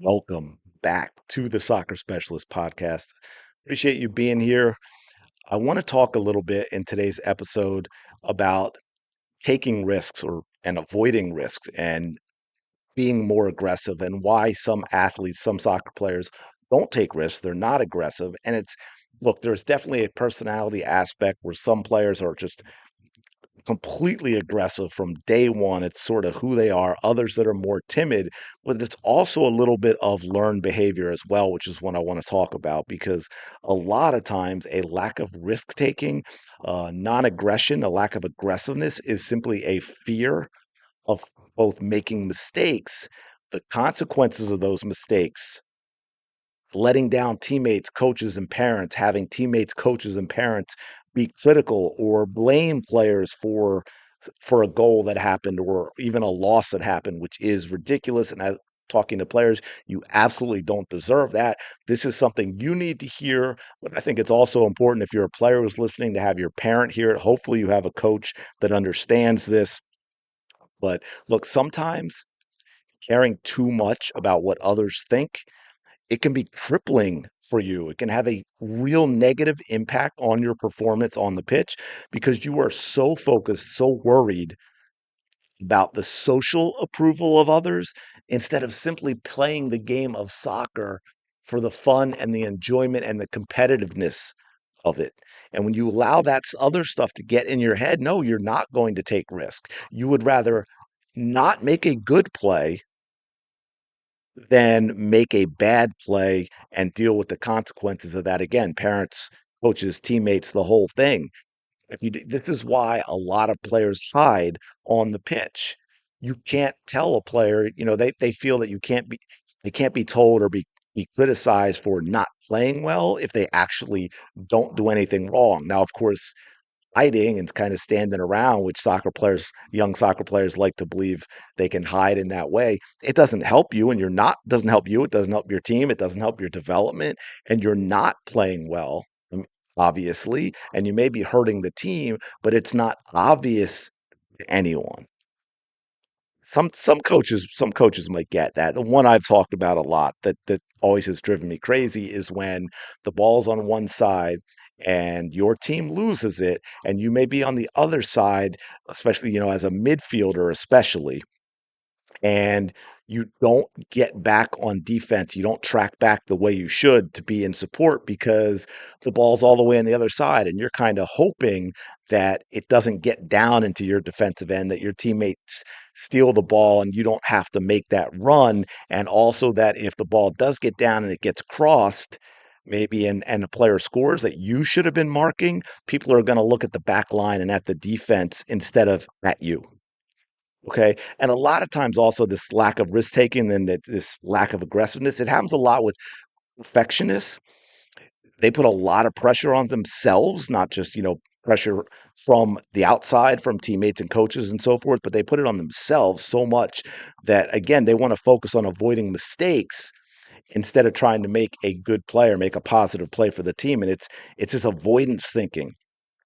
Welcome back to the Soccer Specialist podcast. Appreciate you being here. I want to talk a little bit in today's episode about taking risks or and avoiding risks and being more aggressive and why some athletes, some soccer players don't take risks. They're not aggressive. And it's look, there's definitely a personality aspect where some players are just completely aggressive from day one. It's sort of who they are. Others that are more timid, but it's also a little bit of learned behavior as well, which is what I want to talk about because a lot of times a lack of risk taking, non aggression, a lack of aggressiveness is simply a fear of both making mistakes, the consequences of those mistakes, letting down teammates, coaches, and parents, having teammates, coaches, and parents be critical or blame players for a goal that happened or even a loss that happened, which is ridiculous. And I talking to players, you absolutely don't deserve that. This is something you need to hear. But I think it's also important if you're a player who's listening to have your parent hear it. Hopefully you have a coach that understands this. But look, sometimes caring too much about what others think, it can be crippling for you. It can have a real negative impact on your performance on the pitch because you are so focused, so worried about the social approval of others instead of simply playing the game of soccer for the fun and the enjoyment and the competitiveness of it. And when you allow that other stuff to get in your head, no, you're not going to take risk. You would rather not make a good play than make a bad play and deal with the consequences of that. Again, parents, coaches, teammates, the whole thing. This is why a lot of players hide on the pitch. You can't tell a player, they feel that they can't be told or be criticized for not playing well if they actually don't do anything wrong. Now, of course, hiding and kind of standing around, which young soccer players like to believe they can hide in that way. It doesn't help you, and doesn't help you. It doesn't help your team. It doesn't help your development, and you're not playing well, obviously, and you may be hurting the team, but it's not obvious to anyone. Some coaches might get that. The one I've talked about a lot that always has driven me crazy is when the ball's on one side and your team loses it, and you may be on the other side, especially, as a midfielder, especially, and you don't get back on defense. You don't track back the way you should to be in support because the ball's all the way on the other side. And you're kind of hoping that it doesn't get down into your defensive end, that your teammates steal the ball and you don't have to make that run. And also that if the ball does get down and it gets crossed, maybe and a player scores that you should have been marking, people are going to look at the back line and at the defense instead of at you. Okay. And a lot of times also this lack of risk taking and this lack of aggressiveness, it happens a lot with perfectionists. They put a lot of pressure on themselves, not just, pressure from the outside, from teammates and coaches and so forth, but they put it on themselves so much that again, they want to focus on avoiding mistakes instead of trying to make a good play or make a positive play for the team. And it's this avoidance thinking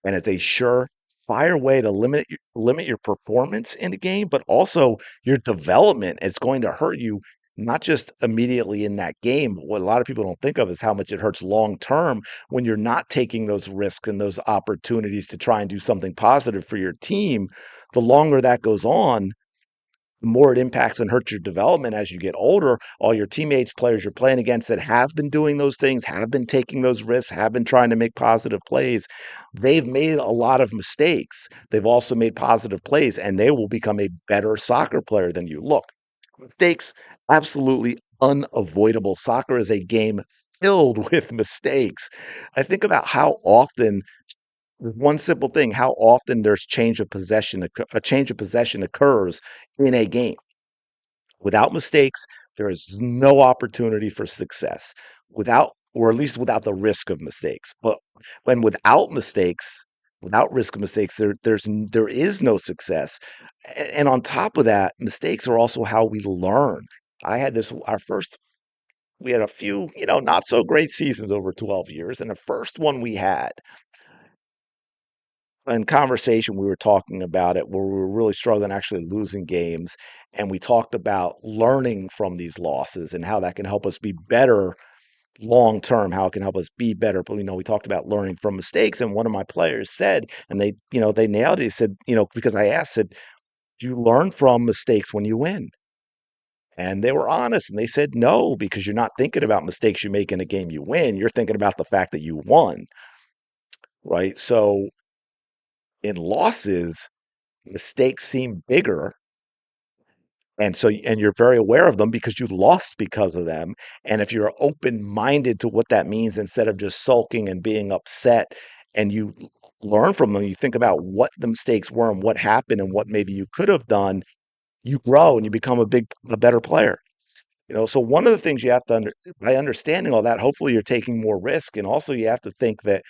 and it's a surefire way to limit your performance in the game, but also your development. It's going to hurt you not just immediately in that game, but what a lot of people don't think of is how much it hurts long term when you're not taking those risks and those opportunities to try and do something positive for your team. The longer that goes on, the more it impacts and hurts your development as you get older. All your teammates, players you're playing against that have been doing those things, have been taking those risks, have been trying to make positive plays, they've made a lot of mistakes. They've also made positive plays, and they will become a better soccer player than you. Look, mistakes, absolutely unavoidable. Soccer is a game filled with mistakes. I think about how often one simple thing, how often there's a change of possession occurs in a game. Without mistakes, there is no opportunity for success. Without or at least without the risk of mistakes. But when without risk of mistakes, there is no success. And on top of that, mistakes are also how we learn. I had this our first we had a few, not so great seasons over 12 years. And the first one we had, in conversation, we were talking about it where we were really struggling, actually losing games. And we talked about learning from these losses and how that can help us be better long term, how it can help us be better. But, we talked about learning from mistakes. And one of my players said, and they nailed it. He said, because I asked, said, do you learn from mistakes when you win? And they were honest and they said no, because you're not thinking about mistakes you make in a game you win. You're thinking about the fact that you won, right? So in losses, mistakes seem bigger. And you're very aware of them because you lost because of them. And if you're open-minded to what that means instead of just sulking and being upset, and you learn from them, you think about what the mistakes were and what happened and what maybe you could have done, you grow and you become a better player. So one of the things you have to by understanding all that, hopefully you're taking more risk. And also you have to think that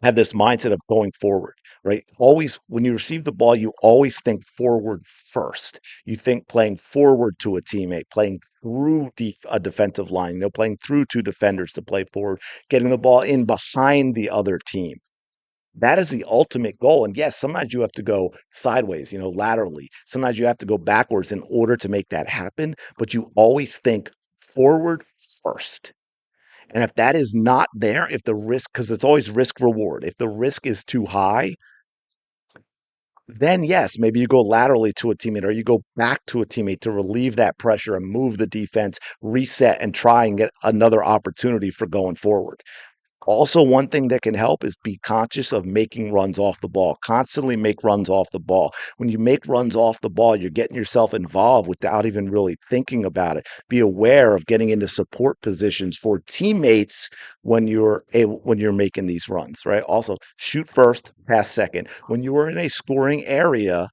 have this mindset of going forward, right? Always, when you receive the ball, you always think forward first. You think playing forward to a teammate, playing through a defensive line, playing through two defenders to play forward, getting the ball in behind the other team. That is the ultimate goal. And yes, sometimes you have to go sideways, laterally. Sometimes you have to go backwards in order to make that happen. But you always think forward first. And if that is not there, if the risk, because it's always risk reward, if the risk is too high, then yes, maybe you go laterally to a teammate or you go back to a teammate to relieve that pressure and move the defense, reset, and try and get another opportunity for going forward. Also, one thing that can help is be conscious of making runs off the ball. Constantly make runs off the ball. When you make runs off the ball, you're getting yourself involved without even really thinking about it. Be aware of getting into support positions for teammates when you're making these runs, right? Also, shoot first, pass second. When you are in a scoring area,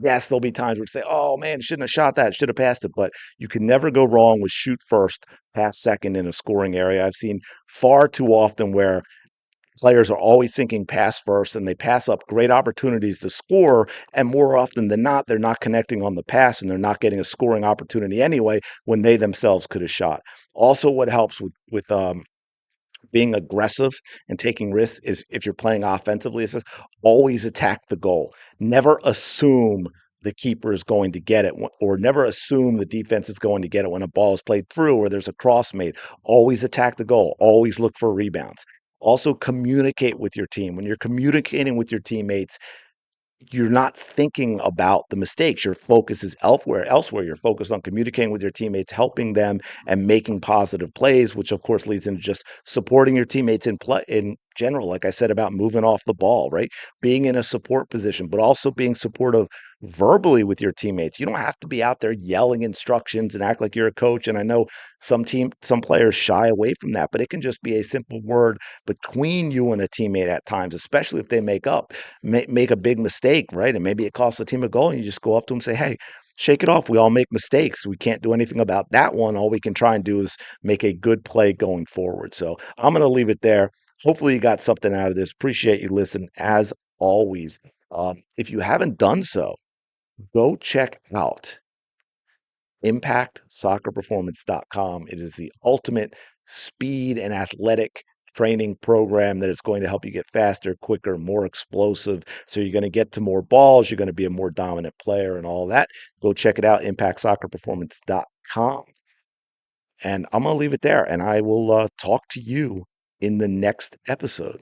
yes, there'll be times where you say, "Oh man, shouldn't have shot that, should have passed it." But you can never go wrong with shoot first, pass second in a scoring area. I've seen far too often where players are always thinking pass first and they pass up great opportunities to score. And more often than not, they're not connecting on the pass and they're not getting a scoring opportunity anyway when they themselves could have shot. Also, what helps with being aggressive and taking risks is if you're playing offensively, it's just always attack the goal. Never assume the keeper is going to get it, or never assume the defense is going to get it when a ball is played through or there's a cross made. Always attack the goal. Always look for rebounds. Also, communicate with your team. When you're communicating with your teammates, you're not thinking about the mistakes. Your focus is elsewhere. You're focused on communicating with your teammates, helping them, and making positive plays, which of course leads into just supporting your teammates in play in general. Like I said about moving off the ball, right? Being in a support position, but also being supportive verbally with your teammates. You don't have to be out there yelling instructions and act like you're a coach. And I know some players shy away from that, but it can just be a simple word between you and a teammate at times, especially if they make a big mistake, right? And maybe it costs the team a goal, and you just go up to them and say, "Hey, shake it off. We all make mistakes. We can't do anything about that one. All we can try and do is make a good play going forward." So I'm going to leave it there. Hopefully, you got something out of this. Appreciate you listening as always. If you haven't done so, go check out impactsoccerperformance.com. It is the ultimate speed and athletic training program that is going to help you get faster, quicker, more explosive. So you're going to get to more balls, you're going to be a more dominant player and all that. Go check it out, impactsoccerperformance.com. And I'm going to leave it there and I will talk to you in the next episode.